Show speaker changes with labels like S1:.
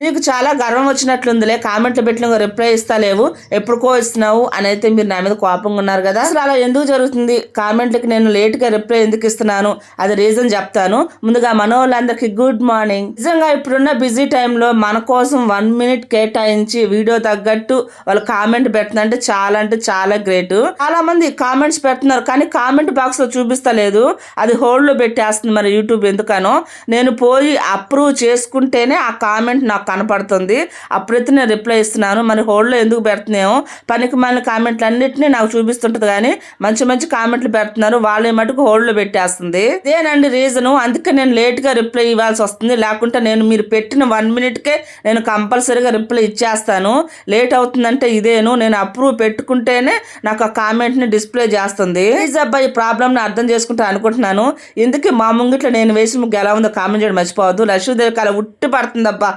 S1: నీకు చాలా గర్వం వచ్చినట్లుందిలే, కామెంట్లు పెట్టిన రిప్లై ఇస్తలేవు, ఎప్పుడుకో ఇస్తున్నావు అని అయితే మీరు నా మీద కోపంగా ఉన్నారు కదా. అసలు అలా ఎందుకు జరుగుతుంది? కామెంట్లకి నేను లేట్గా రిప్లై ఎందుకు ఇస్తున్నాను, అది రీజన్ చెప్తాను. ముందుగా మన వాళ్ళందరికీ గుడ్ మార్నింగ్. నిజంగా ఇప్పుడున్న బిజీ టైంలో మన కోసం 1 మినిట్ కేటాయించి వీడియో తగ్గట్టు వాళ్ళు కామెంట్ పెడుతుందంటే చాలా గ్రేట్. చాలా మంది కామెంట్స్ పెడుతున్నారు కానీ కామెంట్ బాక్స్ లో చూపిస్తలేదు, అది హోల్డ్ లో పెట్టేస్తుంది. మరి యూట్యూబ్ ఎందుకనో నేను పోయి అప్రూవ్ చేసుకుంటేనే ఆ కామెంట్ నాకు కనపడుతుంది, అప్పుడైతే నేను రిప్లై ఇస్తున్నాను. మరి హోల్డ్లో ఎందుకు పెడుతున్నామో, పనికి మాలిన కామెంట్లు అన్నిటినీ నాకు చూపిస్తుంటుంది కానీ మంచి కామెంట్లు పెడుతున్నారు, వాళ్ళే మటుకు హోల్డ్లో పెట్టేస్తుంది. ఇదేనండి రీజను. అందుకే నేను లేట్గా రిప్లై ఇవ్వాల్సి వస్తుంది. లేకుంటే నేను మీరు పెట్టిన 1 మినిట్కే నేను కంపల్సరీగా రిప్లై ఇచ్చేస్తాను. లేట్ అవుతుందంటే ఇదేను, నేను అప్రూవ్ పెట్టుకుంటేనే నాకు ఆ కామెంట్ని డిస్ప్లే చేస్తుంది. ప్లీజ్ అబ్బాయి, ఈ ప్రాబ్లమ్ని అర్థం చేసుకుంటా అనుకుంటున్నాను. ఎందుకు మా ముంగిట్లో నేను వేసి ముగ్గు ఎలా ఉందో కామెంట్ చేయడం మర్చిపోవద్దు. లక్ష్మీదేవి కాల ఉట్టి పడుతుందబ్బా.